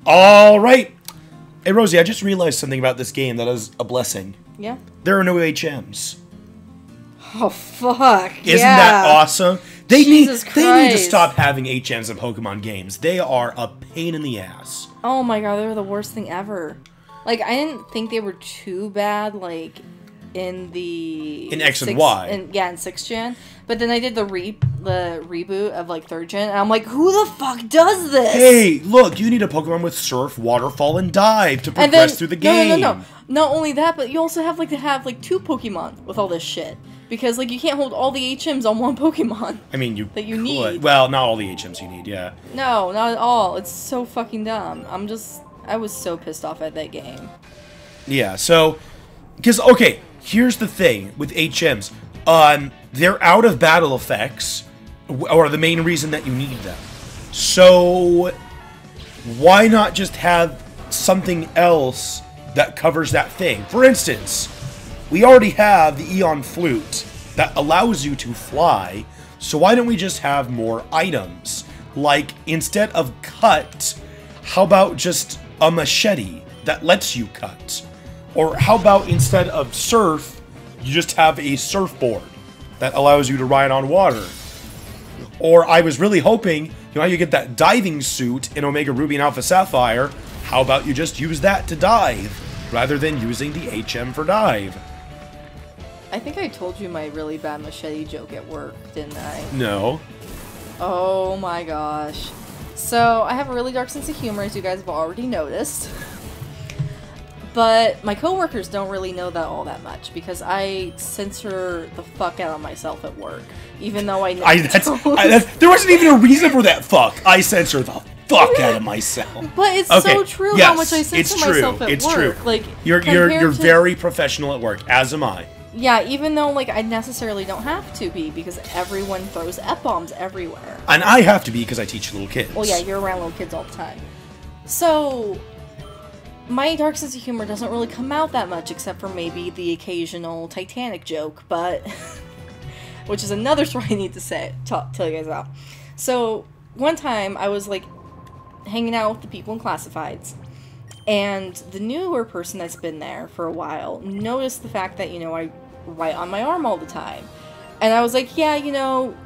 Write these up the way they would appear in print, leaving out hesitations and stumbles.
All right. Hey, Rosie, I just realized something about this game that is a blessing. Yeah? There are no HMs. Oh, fuck. Isn't that awesome? They need to Christ. stop having HMs in Pokemon games. They are a pain in the ass. Oh my god, they were the worst thing ever. Like, I didn't think they were too bad, like, in X and Y. In 6th gen. But then I did the reboot of, like, 3rd gen, and I'm like, who the fuck does this? Hey, look, you need a Pokemon with Surf, Waterfall, and Dive to progress through the game. No. Not only that, but you also have, like, to have, like, 2 Pokemon with all this shit. Because, like, you can't hold all the HMs on one Pokemon. I mean, you that you need. Well, not all the HMs you need, yeah. No, not at all. It's so fucking dumb. I was so pissed off at that game. Yeah, so, because, okay, here's the thing with HMs. They're out of battle effects, or the main reason that you need them. So, why not just have something else that covers that thing? For instance, we already have the Eon Flute that allows you to fly, so why don't we just have more items? Like, instead of cut, how about just a machete that lets you cut? Or how about instead of surf, you just have a surfboard that allows you to ride on water? Or I was really hoping, you know how you get that diving suit in Omega Ruby and Alpha Sapphire, how about you just use that to dive, rather than using the HM for dive? I think I told you my really bad machete joke at work, didn't I? No. Oh my gosh. So, I have a really dark sense of humor, as you guys have already noticed. But my coworkers don't really know that all that much, because I censor the fuck out of myself at work. Even though I know there wasn't even a reason for that fuck. I censor the fuck out of myself. But it's so true how much I censor myself at work. It's true. Like, you're very professional at work, as am I. Yeah, even though, like, I necessarily don't have to be, because everyone throws F-bombs everywhere. And I have to be, because I teach little kids. Well, yeah, you're around little kids all the time. So, my dark sense of humor doesn't really come out that much, except for maybe the occasional Titanic joke, but... which is another story I need to tell you guys about. So, one time, I was, like, hanging out with the people in Classifieds, and the newer person that's been there for a while noticed the fact that, you know, I write on my arm all the time. And I was like, yeah, you know,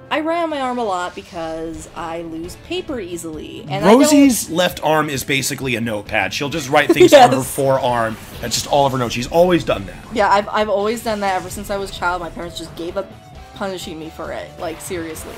I write on my arm a lot because I lose paper easily. And Rosie's left arm is basically a notepad. She'll just write things on her forearm. That's just all of her notes. She's always done that. Yeah, I've always done that ever since I was a child. My parents just gave up punishing me for it. Like, seriously.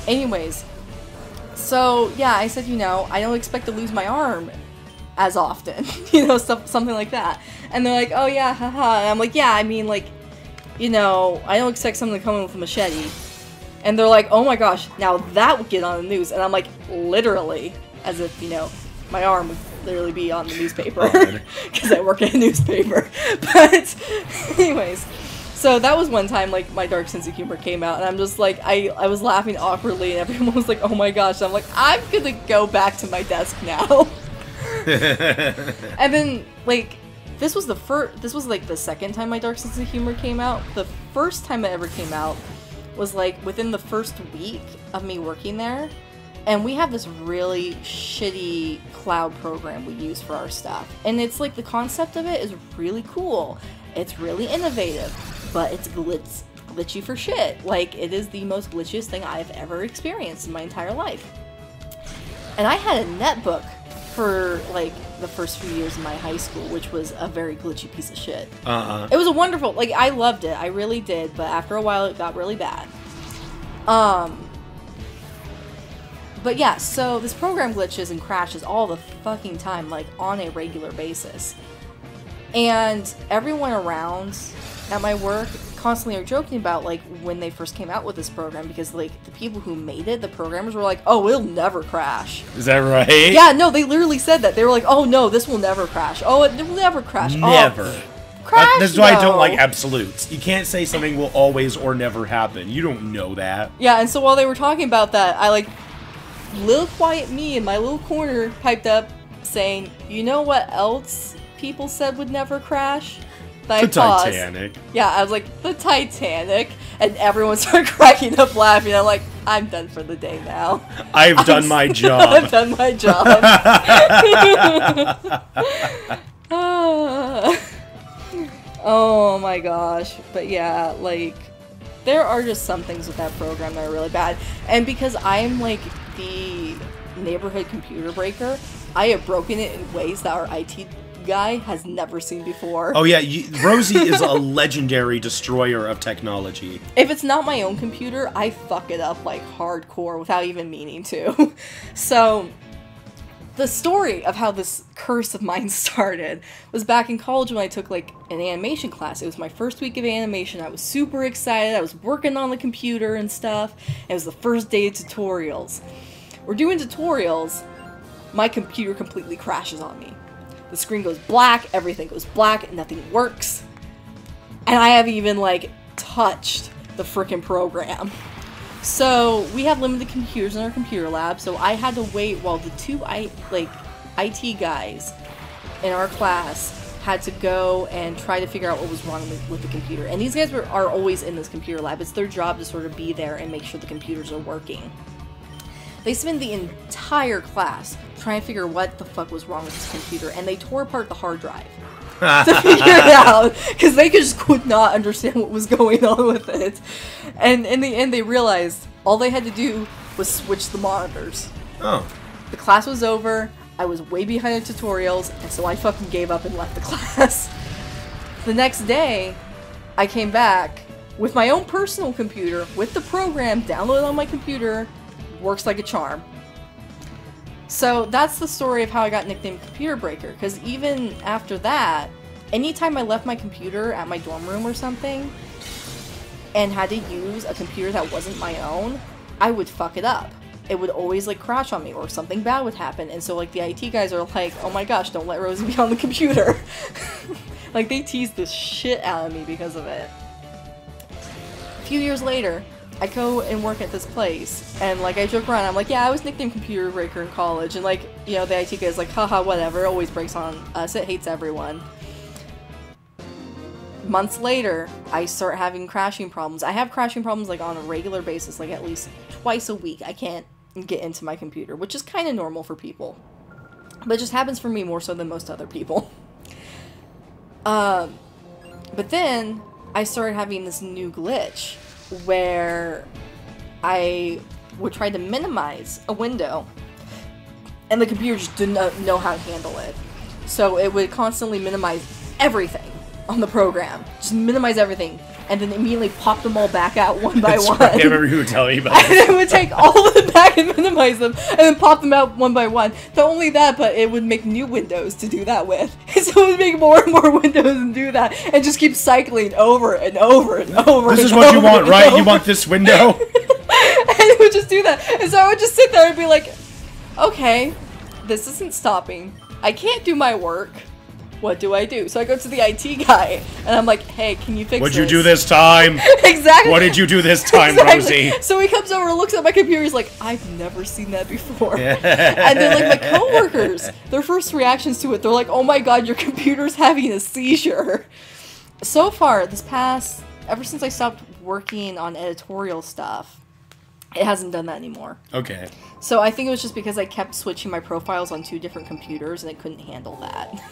Anyways, so, yeah, I said, you know, I don't expect to lose my arm as often, you know, something like that. And they're like, oh yeah, haha. And I'm like, yeah, I mean, like, you know, I don't expect someone to come in with a machete. And they're like, oh my gosh, now that would get on the news. And I'm like, literally, as if, you know, my arm would literally be on the newspaper, because I work at a newspaper. But anyways, so that was one time, like, my dark sense of humor came out, and I'm just like, I was laughing awkwardly, and everyone was like, oh my gosh. I'm like, I'm gonna go back to my desk now. And then, like, this was like the second time my dark sense of humor came out. The first time it ever came out was like within the first week of me working there, and we have this really shitty cloud program we use for our stuff, and it's like the concept of it is really cool, it's really innovative, but it's glitchy for shit. Like, it is the most glitchiest thing I've ever experienced in my entire life. And I had a netbook for, like, the first few years of my high school, which was a very glitchy piece of shit. It was a wonderful, like, I loved it, I really did, but after a while it got really bad. But yeah, so this program glitches and crashes all the fucking time, like, on a regular basis. And everyone around at my work constantly are joking about, like, when they first came out with this program, because, like, the people who made it, the programmers, were like, oh, it'll never crash. Is that right? Yeah, no, they literally said that. They were like, oh, no, this will never crash. Oh, it will never crash. Never. Oh, crash, That's why I don't like absolutes. You can't say something will always or never happen. You don't know that. Yeah, and so while they were talking about that, I, like, little quiet me in my little corner piped up saying, you know what else people said would never crash? The Titanic. Yeah, I was like, the Titanic, and everyone started cracking up laughing. I'm like, I'm done for the day now. I've done my job. I've done my job. Oh my gosh. But yeah, like, there are just some things with that program that are really bad. And because I'm, like, the neighborhood computer breaker, I have broken it in ways that our IT guy has never seen before. Oh yeah, Rosie is a legendary destroyer of technology. If it's not my own computer, I fuck it up, like, hardcore without even meaning to. So, the story of how this curse of mine started was back in college when I took, like, an animation class. It was my first week of animation. I was super excited. I was working on the computer and stuff. It was the first day of tutorials. We're doing tutorials. My computer completely crashes on me. The screen goes black, everything goes black, nothing works. And I haven't even, like, touched the frickin' program. So, we have limited computers in our computer lab, so I had to wait while the two IT guys in our class had to go and try to figure out what was wrong with the computer. And these guys are always in this computer lab. It's their job to sort of be there and make sure the computers are working. They spent the entire class trying to figure what the fuck was wrong with this computer, and they tore apart the hard drive to figure it out, because they just could not understand what was going on with it. And in the end, they realized all they had to do was switch the monitors. Oh. The class was over, I was way behind the tutorials, and so I fucking gave up and left the class. The next day, I came back with my own personal computer, with the program downloaded on my computer. Works like a charm. So that's the story of how I got nicknamed Computer Breaker, because even after that, anytime I left my computer at my dorm room or something and had to use a computer that wasn't my own, I would fuck it up. It would always, like, crash on me, or something bad would happen. And so, like, the IT guys are like, oh my gosh, don't let Rosie be on the computer. Like, they teased the shit out of me because of it. A few years later, I go and work at this place, and, like, I joke around, I'm like, yeah, I was nicknamed Computer Breaker in college, and, like, you know, the IT guy's like, haha, whatever, it always breaks on us, it hates everyone. Months later, I start having crashing problems. I have crashing problems, like, on a regular basis, like, at least twice a week. I can't get into my computer, which is kind of normal for people. But it just happens for me more so than most other people. But then, I started having this new glitch, where I would try to minimize a window, and the computer just did not know how to handle it. So it would constantly minimize everything on the program. Just minimize everything, and then immediately pop them all back out one by one. Right. I remember you were telling me about And it would take all of them back and minimize them, and then pop them out one by one. Not only that, but it would make new windows to do that with. And so it would make more and more windows and do that, and just keep cycling over and over and over. This is what you want, right? You want this window? And it would just do that. And so I would just sit there and be like, okay, this isn't stopping. I can't do my work. What do I do? So I go to the IT guy, and I'm like, hey, can you fix this? What'd you do this time? Exactly. What did you do this time, Exactly. Rosie? So he comes over and looks at my computer, he's like, I've never seen that before. And then, like, my coworkers, their first reactions to it, they're like, oh my god, your computer's having a seizure. So far, ever since I stopped working on editorial stuff, it hasn't done that anymore. Okay. So I think it was just because I kept switching my profiles on 2 different computers, and it couldn't handle that.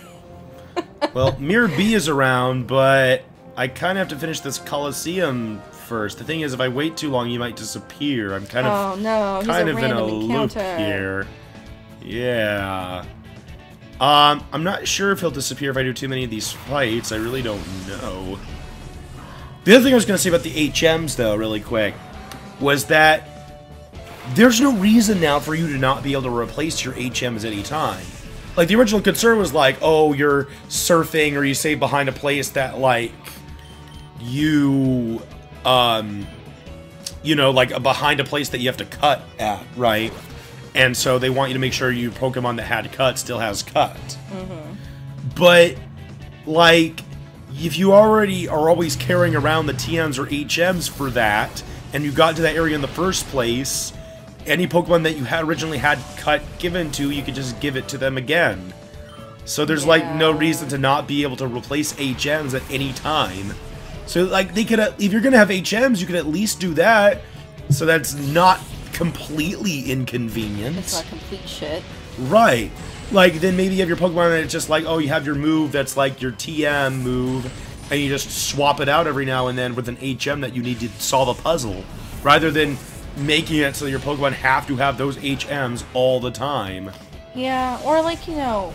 Well, Mirror B is around, but I kind of have to finish this Coliseum first. The thing is, if I wait too long, you might disappear. I'm kind of in a loop here. Yeah. I'm not sure if he'll disappear if I do too many of these fights. I really don't know. The other thing I was going to say about the HMs, though, really quick, was that there's no reason now for you to not be able to replace your HMs any time. Like, the original concern was like, oh, you're surfing or you stay behind a place that, like, you know, like, behind a place that you have to cut at, right? And so they want you to make sure your Pokemon that had cut still has cut. Mm-hmm. But, like, if you already are always carrying around the TMs or HMs for that, and you got to that area in the first place, any Pokemon that you had originally had cut given to, you could just give it to them again. So there's, like, no reason to not be able to replace HMs at any time. So, like, they could, if you're gonna have HMs, you could at least do that. So that's not completely inconvenient. It's not complete shit. Right. Like, then maybe you have your Pokemon and it's just like, oh, you have your move that's like your TM move, and you just swap it out every now and then with an HM that you need to solve a puzzle, rather than making it so your Pokemon have to have those HMs all the time. Yeah, or like, you know,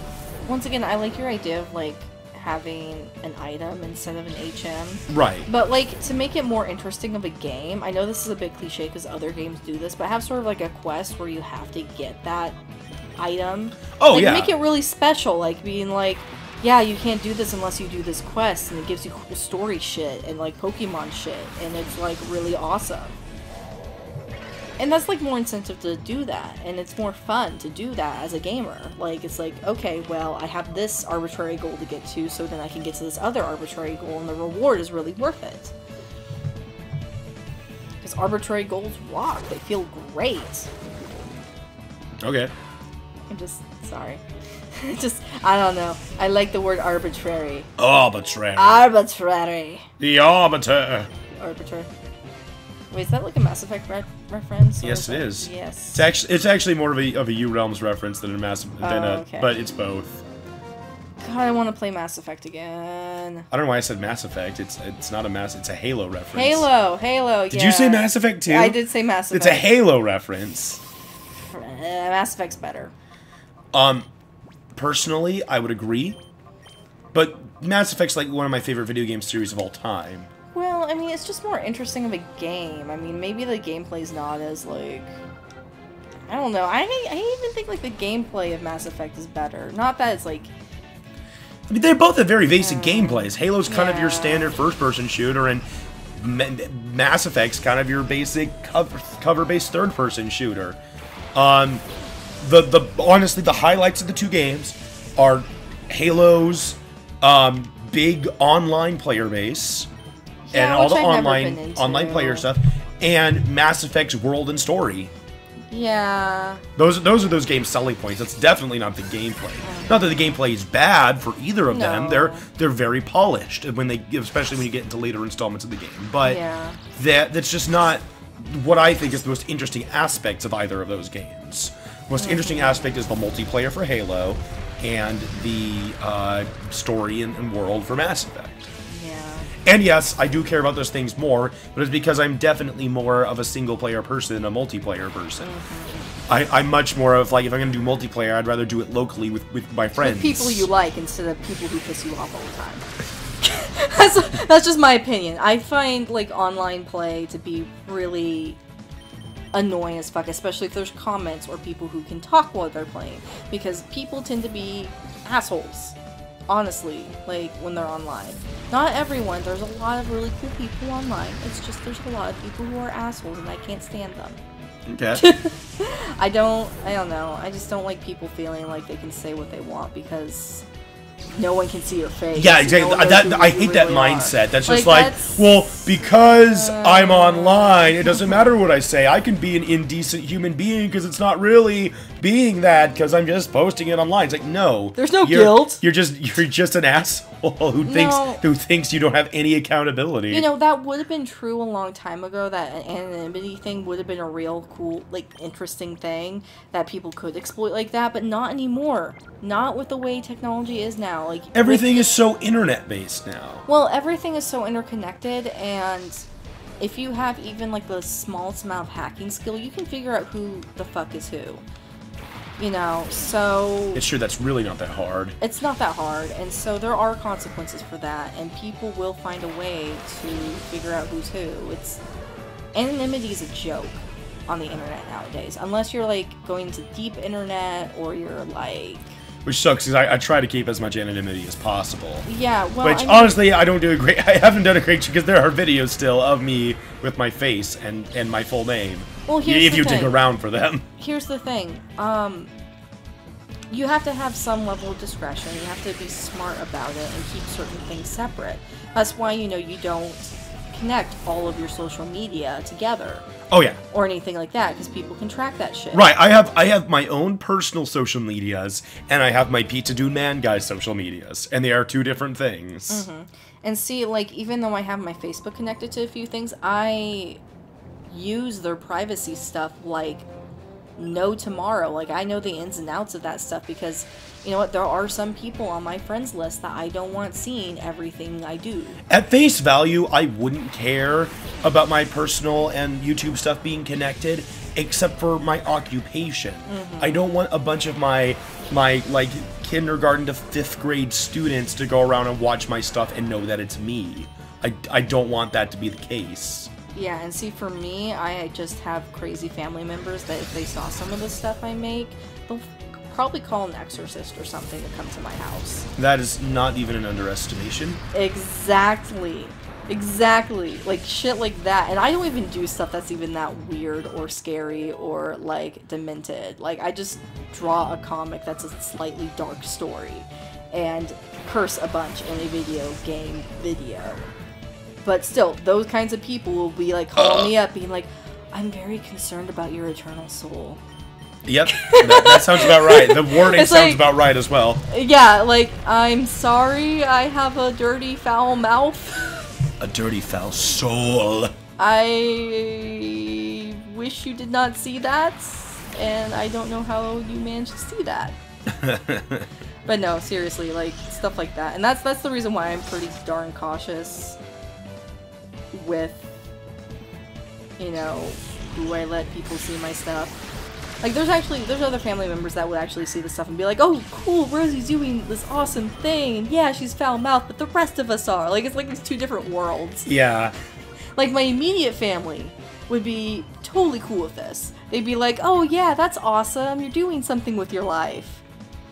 once again, I like your idea of like having an item instead of an HM. Right. But like, to make it more interesting of a game, I know this is a bit cliche because other games do this, but have sort of like a quest where you have to get that item. Oh, like, yeah. Make it really special, like being like, yeah, you can't do this unless you do this quest, and it gives you cool story shit and like Pokemon shit, and it's like really awesome. And that's like more incentive to do that, and it's more fun to do that as a gamer. Like, it's like, okay, well, I have this arbitrary goal to get to, so then I can get to this other arbitrary goal, and the reward is really worth it. Because arbitrary goals rock, they feel great. Okay. I'm just, sorry. Just, I don't know. I like the word arbitrary. Arbitrary. Arbitrary. The arbiter. Arbitrary. Wait, is that like a Mass Effect reference? Yes, it is. Yes. It's actually more of a U Realms reference than a okay. but it's both. God, I want to play Mass Effect again. I don't know why I said Mass Effect. It's not a it's a Halo reference. Halo, yeah. Did you say Mass Effect too? I did say Mass Effect. It's a Halo reference. Mass Effect's better. Personally, I would agree. But Mass Effect's like one of my favorite video game series of all time. Well, I mean, it's just more interesting of a game. I mean, maybe the gameplay's not as, like... I don't know. I even think, like, the gameplay of Mass Effect is better. Not that it's, like... I mean, they both have very basic gameplays. Halo's kind of your Yeah. standard first-person shooter, and Mass Effect's kind of your basic cover-based third-person shooter. Honestly, the highlights of the two games are Halo's big online player base, and all the online player stuff, and Mass Effect's world and story. Yeah. Those are those games' selling points. That's definitely not the gameplay. Not that the gameplay is bad for either of them. No. They're very polished especially when you get into later installments of the game. But Yeah. that's just not what I think is the most interesting aspects of either of those games. The most interesting aspect is the multiplayer for Halo, and the story and world for Mass Effect. Yeah. And yes, I do care about those things more, but it's because I'm definitely more of a single-player person than a multiplayer person. I'm much more of, like, if I'm going to do multiplayer, I'd rather do it locally with my friends. With people you like instead of people who piss you off all the time. That's just my opinion. I find, like, online play to be really annoying as fuck, especially if there's comments or people who can talk while they're playing, because people tend to be assholes, honestly, like, when they're online. Not everyone, there's a lot of really cool people online, it's just there's a lot of people who are assholes and I can't stand them. Okay. I don't know, I just don't like people feeling like they can say what they want because no one can see your face. Yeah, exactly. I hate that mindset. That's just like, well, because I'm online, it doesn't matter what I say. I can be an indecent human being because it's not really being that because I'm just posting it online. It's like, no. There's no guilt. You're just an asshole who thinks you don't have any accountability. You know, that would have been true a long time ago. That anonymity thing would have been a real cool, like, interesting thing that people could exploit like that, but not anymore. Not with the way technology is now. Like, everything is so internet-based now. Well, everything is so interconnected, and if you have even, like, the smallest amount of hacking skill, you can figure out who the fuck is who. You know, so... It's sure that's really not that hard. It's not that hard, and so there are consequences for that, and people will find a way to figure out who's who. Anonymity is a joke on the internet nowadays, unless you're, like, going to deep internet, or you're, like... Which sucks, because I try to keep as much anonymity as possible. Yeah, well, Which, honestly, I haven't done a great job, because there are videos still of me with my face and my full name. Well, here's if the you thing. dig around for them. Here's the thing. You have to have some level of discretion. You have to be smart about it and keep certain things separate. That's why, you know, you don't connect all of your social media together. Oh, yeah. Or anything like that, because people can track that shit. Right, I have my own personal social medias, and I have my Pizza Dude Man Guy's social medias, and they are two different things. And see, like, even though I have my Facebook connected to a few things, I use their privacy stuff like no tomorrow. Like, I know the ins and outs of that stuff because, you know what, there are some people on my friends list that I don't want seeing everything I do. At face value, I wouldn't care about my personal and YouTube stuff being connected, except for my occupation. I don't want a bunch of my like kindergarten to 5th grade students to go around and watch my stuff and know that it's me. I don't want that to be the case. Yeah, and see, for me, I just have crazy family members that if they saw some of the stuff I make, they'll probably call an exorcist or something to come to my house. That is not even an underestimation. Exactly. Exactly. Like, shit like that. And I don't even do stuff that's even that weird or scary or, like, demented. Like, I just draw a comic that's a slightly dark story and curse a bunch in a video game video. But still, those kinds of people will be, like, calling me up being like, I'm very concerned about your eternal soul. Yep, that sounds about right. The wording sounds about right as well. Yeah, like, I'm sorry I have a dirty, foul mouth. A dirty, foul soul. I wish you did not see that, and I don't know how you managed to see that. But no, seriously, like, stuff like that. And that's the reason why I'm pretty darn cautious with, you know, who I let people see my stuff. Like, there's other family members that would actually see the stuff and be like, oh, cool, Rosie's doing this awesome thing, and yeah, she's foul-mouthed, but the rest of us are. Like, it's like these two different worlds. Yeah. Like, my immediate family would be totally cool with this. They'd be like, oh yeah, that's awesome, you're doing something with your life.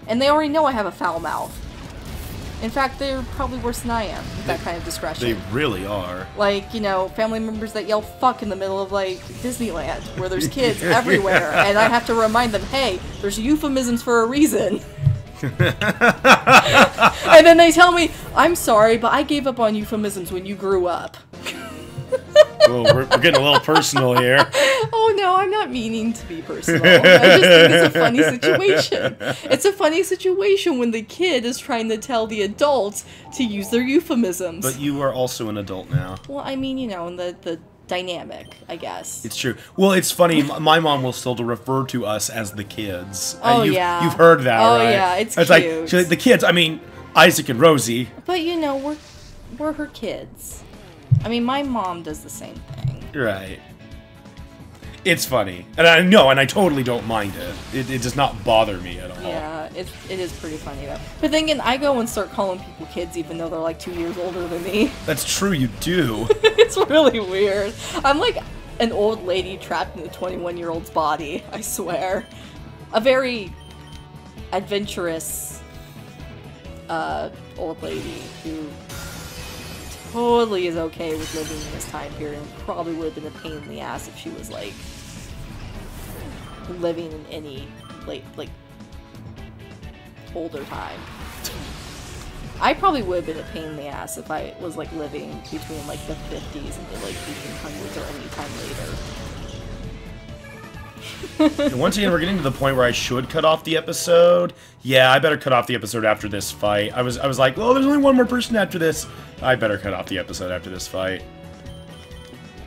And they already know I have a foul mouth. In fact, they're probably worse than I am with that kind of discretion. They really are. Like, you know, family members that yell fuck in the middle of, like, Disneyland, where there's kids everywhere, and I have to remind them, hey, there's euphemisms for a reason. And then they tell me, I'm sorry, but I gave up on euphemisms when you grew up. Whoa, we're getting a little personal here. Oh no, I'm not meaning to be personal. I just think it's a funny situation. It's a funny situation when the kid is trying to tell the adults to use their euphemisms. But you are also an adult now. Well, I mean, you know, in the dynamic, I guess. It's true. Well, it's funny, my mom will still refer to us as the kids. Oh, yeah. You've heard that, right? Oh, yeah, it's cute. Like, she's like, the kids, I mean, Isaac and Rosie. But, you know, we're her kids. I mean, my mom does the same thing. Right. It's funny. And I know, and I totally don't mind it. It does not bother me at all. Yeah, it is pretty funny, though. But then again, I go and start calling people kids even though they're like 2 years older than me. That's true, you do. It's really weird. I'm like an old lady trapped in a 21-year-old's body, I swear. A very adventurous old lady who totally is okay with living in this time period and probably would have been a pain in the ass if she was like living in any like older time. I probably would have been a pain in the ass if I was like living between like the 50s and the like 1800s or any time later. And once again, we're getting to the point where I should cut off the episode. Yeah, I better cut off the episode after this fight. I was like, oh, there's only one more person after this. I better cut off the episode after this fight.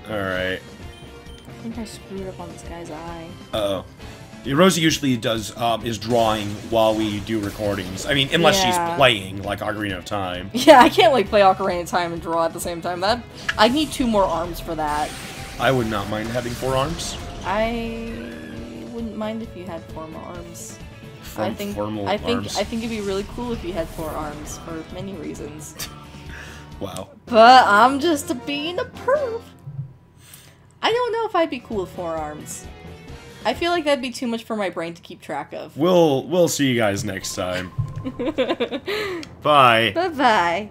Alright. I think I screwed up on this guy's eye. Uh-oh. Yeah, Rosie usually is drawing while we do recordings. I mean, unless she's playing, like Ocarina of Time. Yeah, I can't like play Ocarina of Time and draw at the same time. I need 2 more arms for that. I would not mind having 4 arms. I wouldn't mind if you had 4 more arms. I think it'd be really cool if you had 4 arms for many reasons. Wow. But I'm just being a perv. I don't know if I'd be cool with 4 arms. I feel like that'd be too much for my brain to keep track of. We'll see you guys next time. Bye. Bye-bye.